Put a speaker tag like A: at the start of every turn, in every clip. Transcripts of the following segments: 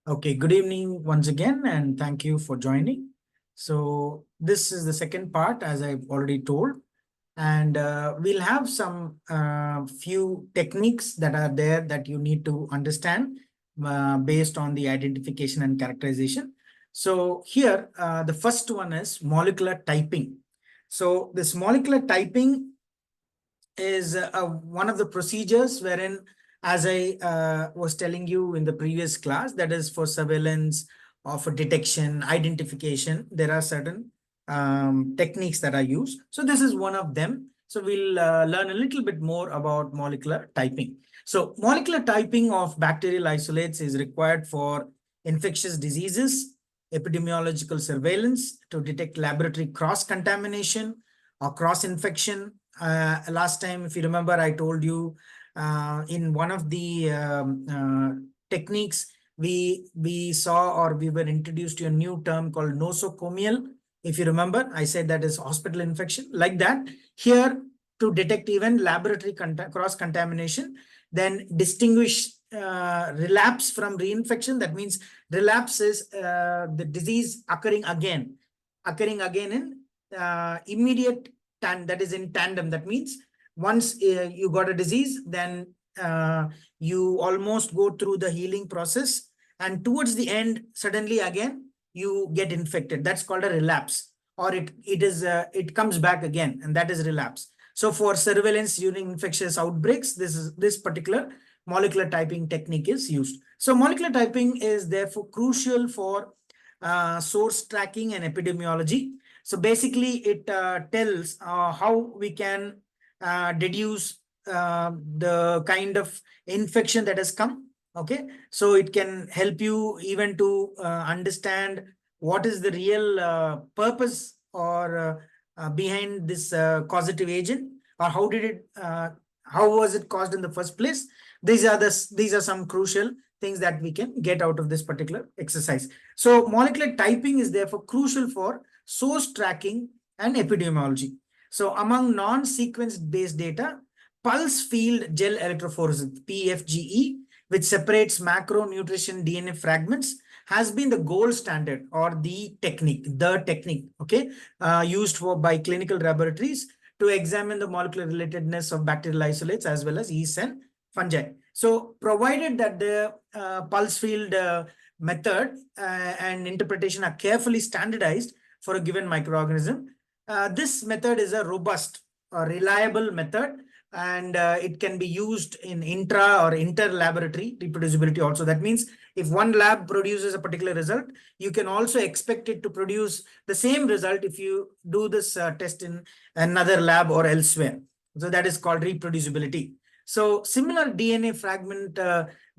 A: Okay, good evening once again, and thank you for joining. So this is the second part, as I've already told, and we'll have some few techniques that are there that you need to understand based on the identification and characterization. So here, the first one is molecular typing. So this molecular typing is one of the procedures wherein, as I was telling you in the previous class, that is for surveillance or for detection, identification, there are certain techniques that are used. So this is one of them. So we'll learn a little bit more about molecular typing. So molecular typing of bacterial isolates is required for infectious diseases, epidemiological surveillance to detect laboratory cross-contamination or cross-infection. Last time, if you remember, I told you in one of the techniques, we saw, or we were introduced to a new term called nosocomial. If you remember, I said that is hospital infection. Like that, here to detect even laboratory cross-contamination, then distinguish relapse from reinfection. That means relapse is the disease occurring again in immediate that is in tandem. That means once you got a disease, then you almost go through the healing process, and towards the end, suddenly again you get infected. That's called a relapse, or it comes back again, and that is relapse. So for surveillance during infectious outbreaks, this particular molecular typing technique is used. So molecular typing is therefore crucial for source tracking and epidemiology. So basically, it tells how we can deduce the kind of infection that has come. Okay, so it can help you even to understand what is the real purpose or behind this causative agent, or how was it caused in the first place. These are some crucial things that we can get out of this particular exercise. So molecular typing is therefore crucial for source tracking and epidemiology. So among non-sequence based data, pulse field gel electrophoresis, PFGE, which separates macronutrition DNA fragments, has been the gold standard, or the technique, okay, used by clinical laboratories to examine the molecular relatedness of bacterial isolates as well as yeast and fungi. So provided that the pulse field method and interpretation are carefully standardized for a given microorganism, this method is a robust or reliable method, and it can be used in intra or inter-laboratory reproducibility also. That means if one lab produces a particular result, you can also expect it to produce the same result if you do this test in another lab or elsewhere. So that is called reproducibility. So similar DNA fragment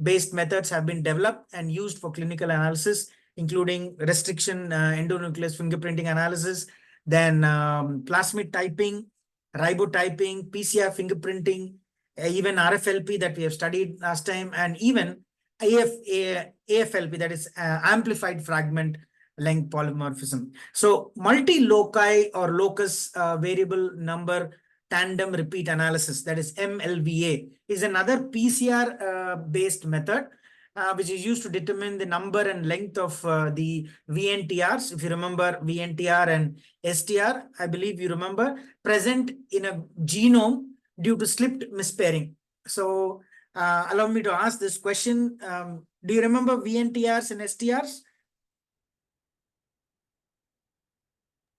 A: based methods have been developed and used for clinical analysis, including restriction endonuclease fingerprinting analysis, then plasmid typing, ribotyping, PCR fingerprinting, even RFLP that we have studied last time, and even AFLP, that is amplified fragment length polymorphism. So multi-loci or locus variable number tandem repeat analysis, that is MLVA, is another PCR based method which is used to determine the number and length of the VNTRs. If you remember, VNTR and STR, I believe you remember, present in a genome due to slipped mispairing. So allow me to ask this question. Do you remember VNTRs and STRs?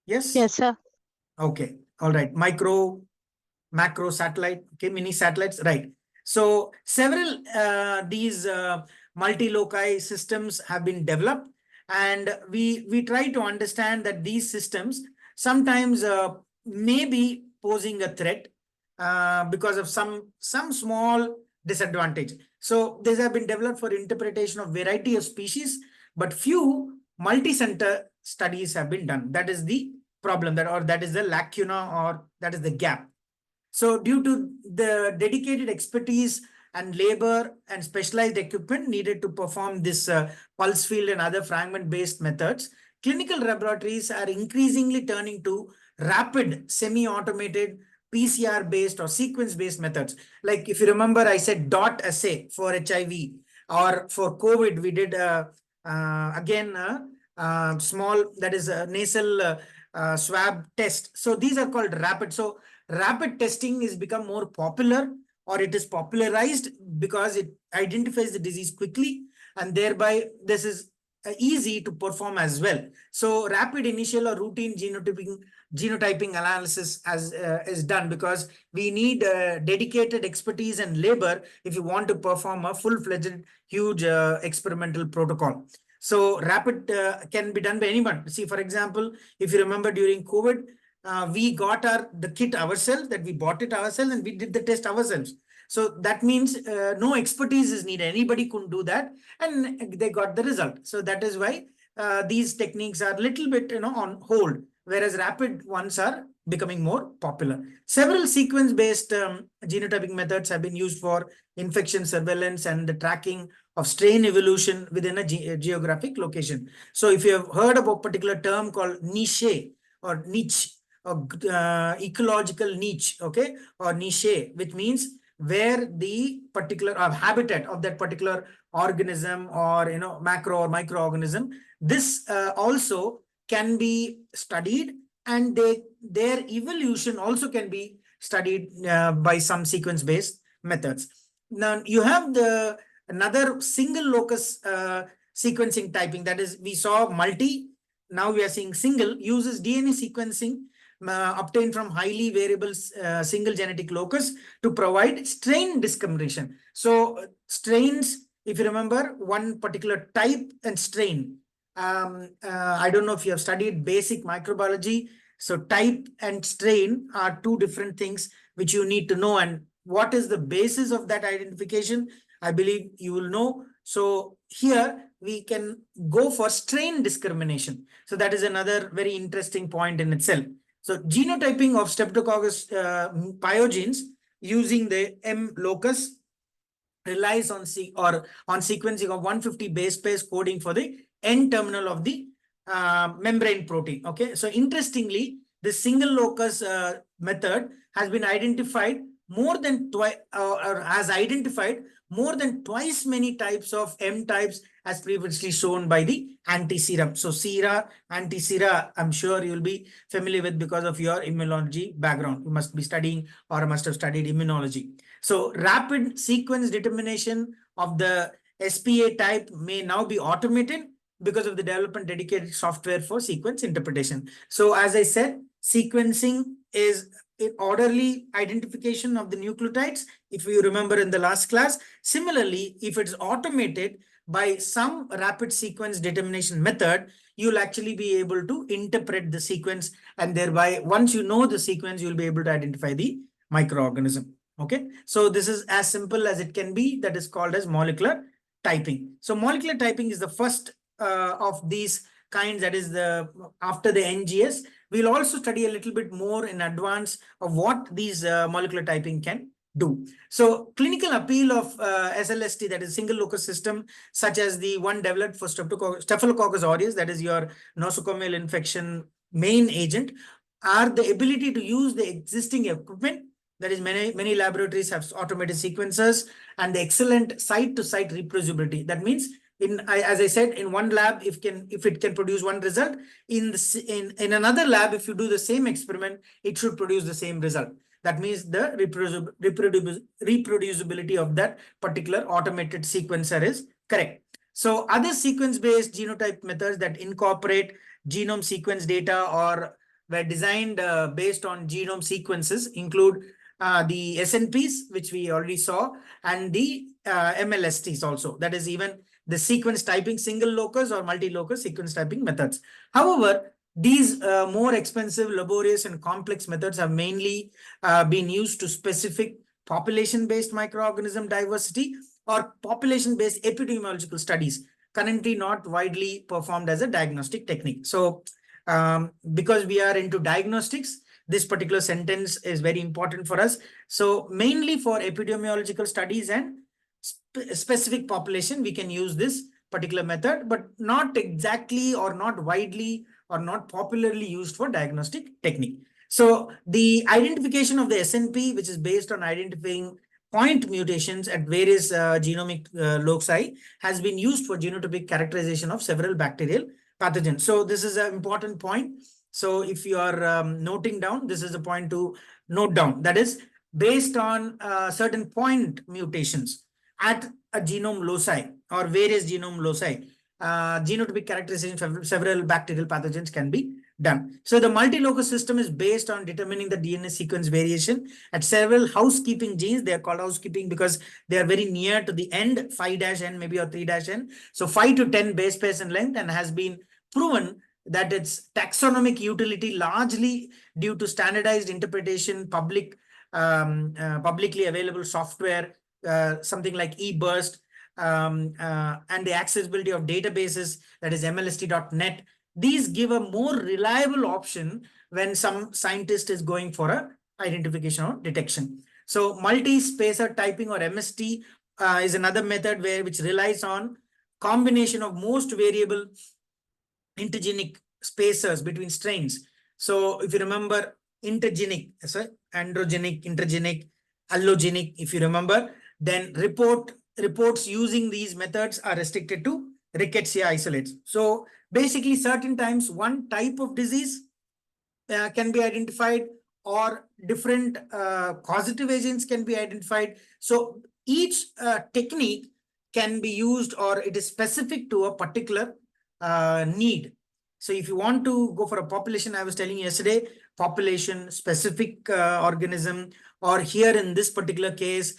A: Yes?
B: Yes, sir.
A: Okay. All right. Micro, macro satellite, okay, mini satellites, right? So several these multi-loci systems have been developed, and we try to understand that these systems sometimes may be posing a threat because of some small disadvantage. So these have been developed for interpretation of variety of species, but few multi-center studies have been done. That is the problem, that is the lacuna, or that is the gap. So due to the dedicated expertise and labor and specialized equipment needed to perform this pulse field and other fragment-based methods, clinical laboratories are increasingly turning to rapid, semi-automated, PCR-based or sequence-based methods. Like if you remember, I said DOT assay for HIV, or for COVID, we did again, small, that is a nasal swab test. So these are called rapid. So rapid testing is become more popular, or it is popularized because it identifies the disease quickly, and thereby this is easy to perform as well. So rapid initial or routine genotyping analysis is done because we need dedicated expertise and labor if you want to perform a full-fledged huge experimental protocol. So rapid can be done by anyone. See, for example, if you remember during COVID, we got the kit ourselves, that we bought it ourselves, and we did the test ourselves. So that means no expertise is needed. Anybody could do that, and they got the result. So that is why these techniques are a little bit, on hold, whereas rapid ones are becoming more popular. Several sequence-based genotyping methods have been used for infection surveillance and the tracking of strain evolution within a geographic location. So if you have heard of a particular term called niche or niche, or ecological niche, okay, or niche, which means where the particular habitat of that particular organism, or macro or microorganism, this also can be studied, and their evolution also can be studied by some sequence-based methods. Now you have another single locus sequencing typing, that is, we saw multi, now we are seeing single, uses DNA sequencing obtained from highly variable single genetic locus to provide strain discrimination. So strains, if you remember, one particular type and strain. I don't know if you have studied basic microbiology. So type and strain are two different things which you need to know. And what is the basis of that identification? I believe you will know. So here we can go for strain discrimination. So that is another very interesting point in itself. So genotyping of Streptococcus pyogenes using the M locus relies on sequencing of 150 base pairs coding for the N terminal of the membrane protein. Okay, so interestingly, the single locus method has been identified more than twice, or has identified more than twice many types of M types as previously shown by the anti-serum. So sera, anti-sera, I'm sure you'll be familiar with because of your immunology background. You must be studying or must have studied immunology. So rapid sequence determination of the SPA type may now be automated because of the development dedicated software for sequence interpretation. So as I said, sequencing is an orderly identification of the nucleotides, if you remember in the last class. Similarly, if it's automated by some rapid sequence determination method, you'll actually be able to interpret the sequence, and thereby, once you know the sequence, you'll be able to identify the microorganism. Okay, so this is as simple as it can be. That is called as molecular typing. So molecular typing is the first of these kinds, that is after the NGS. We'll also study a little bit more in advance of what these molecular typing can do. So clinical appeal of SLST, that is single locus system, such as the one developed for Staphylococcus aureus, that is your nosocomial infection main agent, are the ability to use the existing equipment. That is, many laboratories have automated sequencers, and the excellent site-to-site reproducibility. That means, as I said, in one lab, if it can produce one result, in another lab, if you do the same experiment, it should produce the same result. That means the reproducibility of that particular automated sequencer is correct. So other sequence-based genotype methods that incorporate genome sequence data or were designed based on genome sequences include the SNPs, which we already saw, and the MLSTs also. That is even the sequence typing single locus or multi-locus sequence typing methods. However, these more expensive, laborious, and complex methods have mainly been used to specific population-based microorganism diversity or population-based epidemiological studies, currently not widely performed as a diagnostic technique. So because we are into diagnostics, this particular sentence is very important for us. So mainly for epidemiological studies and specific population, we can use this particular method, but not exactly or not widely or not popularly used for diagnostic technique. So the identification of the SNP, which is based on identifying point mutations at various genomic loci has been used for genotypic characterization of several bacterial pathogens. So this is an important point. So if you are noting down, this is a point to note down. That is based on certain point mutations at a genome loci or various genome loci, genotypic characterization of several bacterial pathogens can be done. So the multi-locus system is based on determining the DNA sequence variation at several housekeeping genes. They are called housekeeping because they are very near to the end, 5-N maybe or 3-N. So 5 to 10 base pairs in length, and has been proven that its taxonomic utility largely due to standardized interpretation, publicly available software, something like eBurst, and the accessibility of databases, that is MLST.net. These give a more reliable option when some scientist is going for a identification or detection. So multi-spacer typing or MST is another method which relies on combination of most variable intergenic spacers between strains. So if you remember intergenic, sorry, androgenic, intergenic, allogenic, if you remember, then reports using these methods are restricted to rickettsia isolates. So basically certain times one type of disease can be identified, or different causative agents can be identified. So each technique can be used, or it is specific to a particular need. So if you want to go for a population, I was telling you yesterday, population specific organism, or here in this particular case,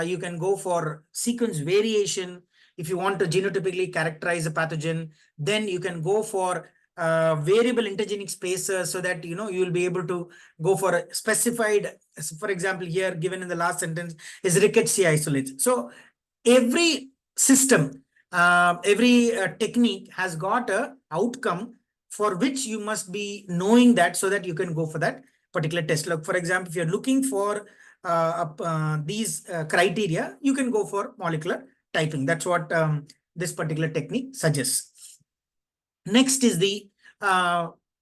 A: you can go for sequence variation. If you want to genotypically characterize a pathogen, then you can go for variable intergenic spacers, so that you will be able to go for a specified, for example, here given in the last sentence is rickettsia isolates. So every system, every technique has got a outcome for which you must be knowing that, so that you can go for that particular test. Look, for example, if you're looking for these criteria, you can go for molecular typing. That's what this particular technique suggests. Next is the,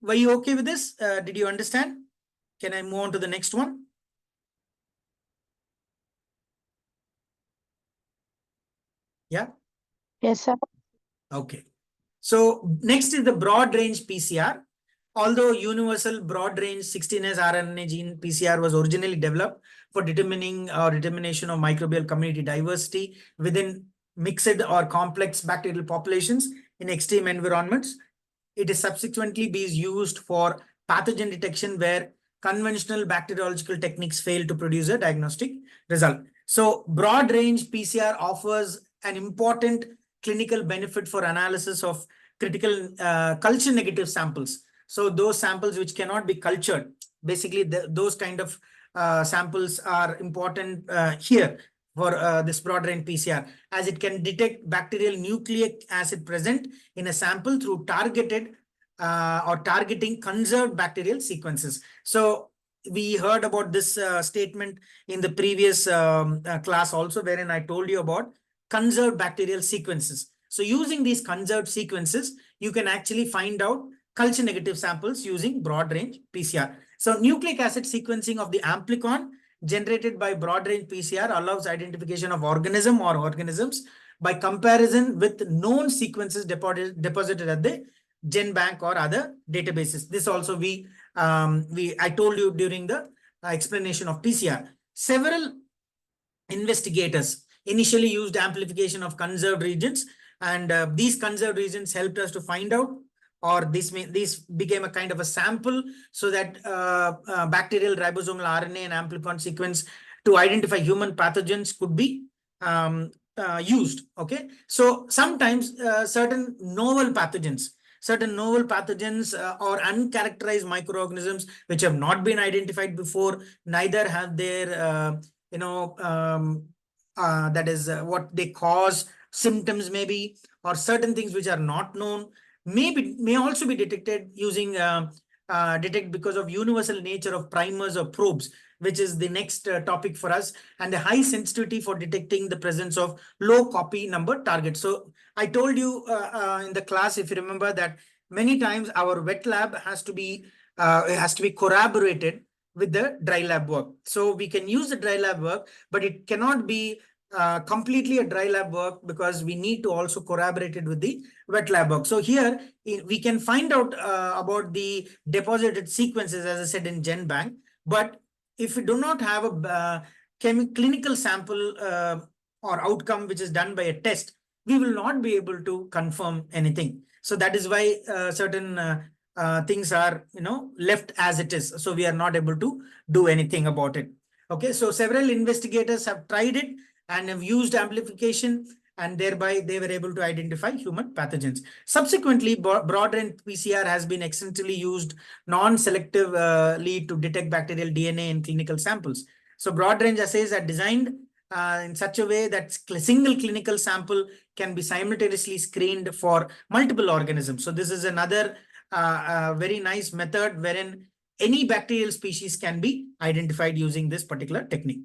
A: were you okay with this? Did you understand? Can I move on to the next one? Yeah.
B: Yes, sir.
A: Okay. So next is the broad range PCR. Although universal broad range 16S RNA gene PCR was originally developed for determining or determination of microbial community diversity within mixed or complex bacterial populations in extreme environments, it is subsequently being used for pathogen detection where conventional bacteriological techniques fail to produce a diagnostic result. So broad range PCR offers an important clinical benefit for analysis of critical culture negative samples. So those samples which cannot be cultured, basically those kind of samples are important here for this broad range PCR, as it can detect bacterial nucleic acid present in a sample through targeted or targeting conserved bacterial sequences. So we heard about this statement in the previous class also, wherein I told you about conserved bacterial sequences. So using these conserved sequences, you can actually find out culture negative samples using broad range PCR. So nucleic acid sequencing of the amplicon generated by broad range PCR allows identification of organism or organisms by comparison with known sequences deposited at the GenBank or other databases. This also I told you during the explanation of PCR. Several investigators initially used amplification of conserved regions, and these conserved regions helped us to find out, or this became a kind of a sample, so that bacterial ribosomal RNA and amplicon sequence to identify human pathogens could be used. Okay, so sometimes certain novel pathogens or uncharacterized microorganisms which have not been identified before, neither have their that is what they cause symptoms maybe, or certain things which are not known may also be detected using detect because of universal nature of primers or probes, which is the next topic for us, and the high sensitivity for detecting the presence of low copy number targets. So I told you in the class, if you remember, that many times our wet lab has to be corroborated with the dry lab work. So we can use the dry lab work, but it cannot be completely a dry lab work because we need to also corroborate it with the wet lab work. So here we can find out about the deposited sequences, as I said, in GenBank. But if we do not have a clinical sample or outcome which is done by a test, we will not be able to confirm anything. So that is why certain things are left as it is. So we are not able to do anything about it. Okay, so several investigators have tried it and have used amplification, and thereby they were able to identify human pathogens. Subsequently, broad-range PCR has been extensively used non-selectively to detect bacterial DNA in clinical samples. So broad-range assays are designed in such a way that single clinical sample can be simultaneously screened for multiple organisms. So this is another very nice method wherein any bacterial species can be identified using this particular technique.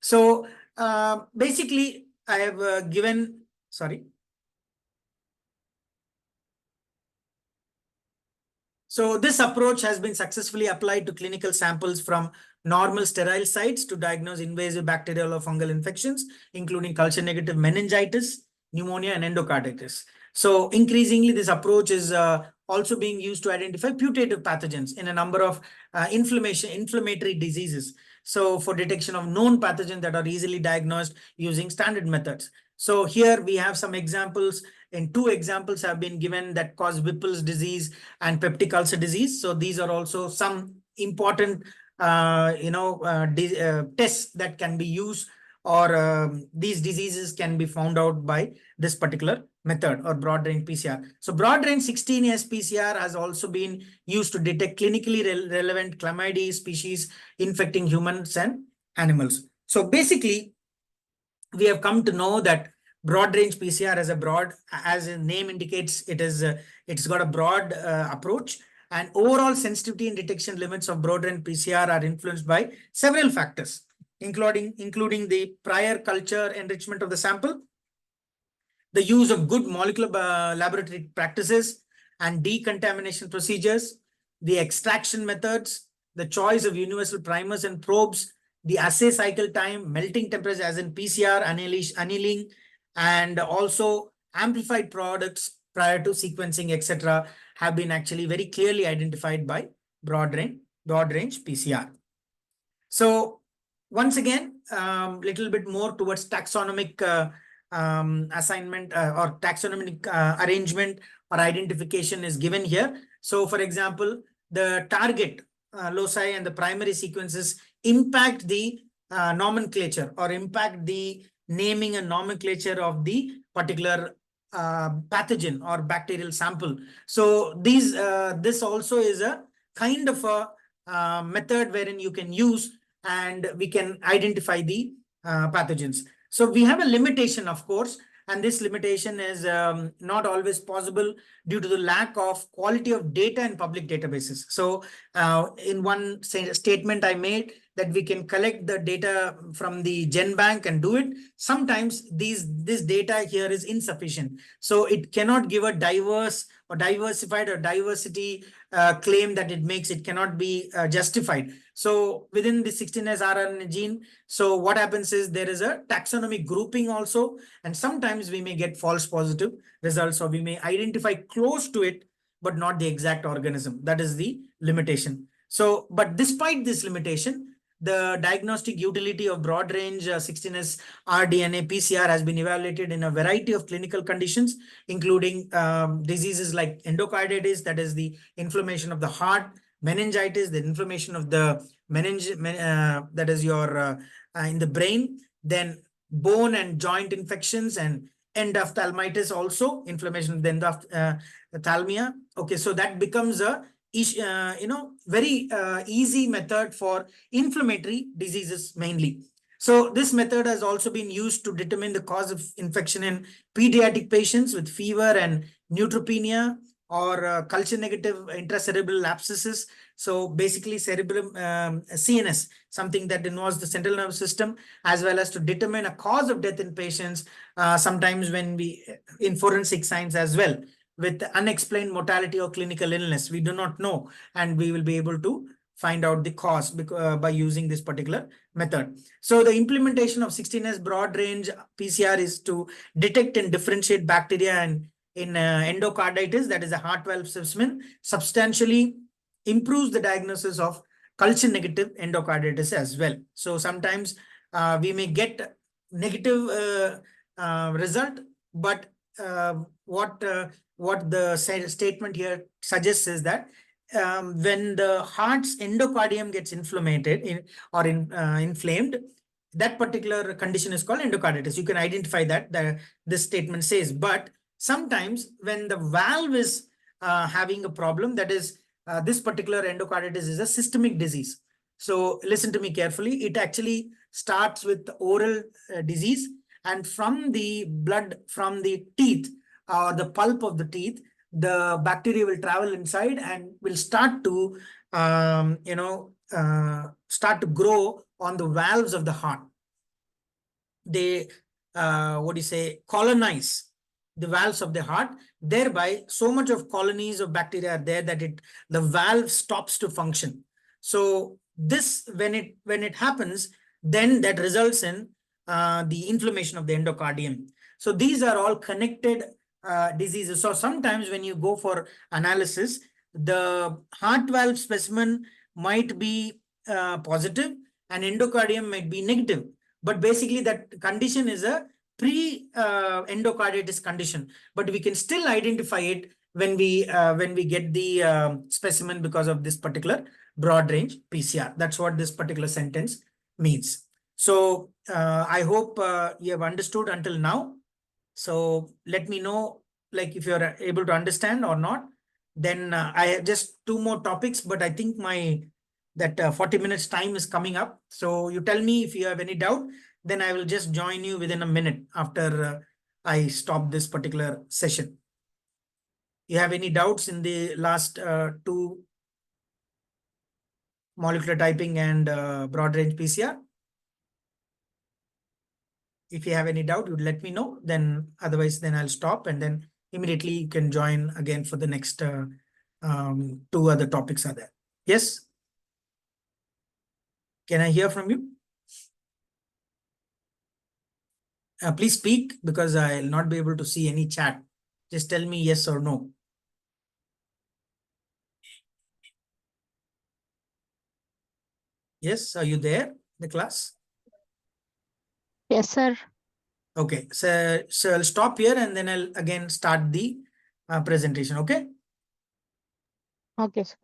A: So basically, I have given, sorry. So this approach has been successfully applied to clinical samples from normal sterile sites to diagnose invasive bacterial or fungal infections, including culture-negative meningitis, pneumonia, and endocarditis. So increasingly, this approach is also being used to identify putative pathogens in a number of inflammatory diseases. So for detection of known pathogens that are easily diagnosed using standard methods. So here we have some examples, and two examples have been given that cause Whipple's disease and peptic ulcer disease. So these are also some important tests that can be used, or these diseases can be found out by this particular method, or broad range PCR. So broad range 16S PCR has also been used to detect clinically relevant chlamydia species infecting humans and animals. So basically, we have come to know that broad range PCR as the name indicates, it's got a broad approach, and overall sensitivity and detection limits of broad range PCR are influenced by several factors, including the prior culture enrichment of the sample, the use of good molecular laboratory practices and decontamination procedures, the extraction methods, the choice of universal primers and probes, the assay cycle time, melting temperature as in PCR, annealing, and also amplified products prior to sequencing, etc., have been actually very clearly identified by broad range PCR. So once again, little bit more towards taxonomic assignment or taxonomic arrangement or identification is given here. So for example, the target loci and the primary sequences impact the nomenclature, or impact the naming and nomenclature of the particular pathogen or bacterial sample. So this also is a kind of a method wherein you can use and we can identify the pathogens. So we have a limitation, of course, and this limitation is not always possible due to the lack of quality of data in public databases. So in one statement I made that we can collect the data from the GenBank and do it. Sometimes this data here is insufficient. So it cannot give a diverse or diversified or diversity claim that it makes. It cannot be justified. So within the 16S rRNA gene, so what happens is there is a taxonomic grouping also, and sometimes we may get false positive results, or we may identify close to it, but not the exact organism. That is the limitation. So, but despite this limitation, the diagnostic utility of broad range 16S rDNA PCR has been evaluated in a variety of clinical conditions, including diseases like endocarditis, that is the inflammation of the heart, meningitis, the inflammation of the that is your in the brain, then bone and joint infections, and endophthalmitis, also inflammation of the endophthalmia. Okay, so that becomes a very easy method for inflammatory diseases mainly. So this method has also been used to determine the cause of infection in pediatric patients with fever and neutropenia, or culture negative intracerebral abscesses. So basically cerebrum, CNS, something that involves the central nervous system, as well as to determine a cause of death in patients, sometimes when we, in forensic science as well, with unexplained mortality or clinical illness, we do not know, and we will be able to find out the cause by using this particular method. So the implementation of 16S broad range PCR is to detect and differentiate bacteria and in endocarditis, that is a heart valve specimen, substantially improves the diagnosis of culture negative endocarditis as well. So sometimes we may get negative result, but what the statement here suggests is that when the heart's endocardium gets inflamed inflamed, that particular condition is called endocarditis. You can identify that this statement says. But sometimes when the valve is having a problem, that is this particular endocarditis is a systemic disease. So listen to me carefully. It actually starts with oral disease, and from the blood from the teeth or the pulp of the teeth, the bacteria will travel inside and will start to start to grow on the valves of the heart. They colonize the valves of the heart. Thereby, so much of colonies of bacteria are there that the valve stops to function. So this, when it happens, then that results in the inflammation of the endocardium. So these are all connected diseases. So sometimes when you go for analysis, the heart valve specimen might be positive and endocardium might be negative. But basically that condition is a pre-endocarditis condition. But we can still identify it when we get the specimen because of this particular broad range PCR. That's what this particular sentence means. So I hope you have understood until now. So let me know like if you're able to understand or not. Then I have just 2 more topics, but I think that 40 minutes time is coming up. So you tell me if you have any doubt, then I will just join you within a minute after I stop this particular session. You have any doubts in the last 2 molecular typing and broad range PCR? If you have any doubt, you'd let me know. Then otherwise, then I'll stop and then immediately you can join again for the next 2 other topics are there. Yes? Can I hear from you? Please speak because I'll not be able to see any chat. Just tell me yes or no. Yes, are you there, the class?
B: Yes, sir.
A: Okay, so I'll stop here and then I'll again start the presentation, okay?
B: Okay, sir.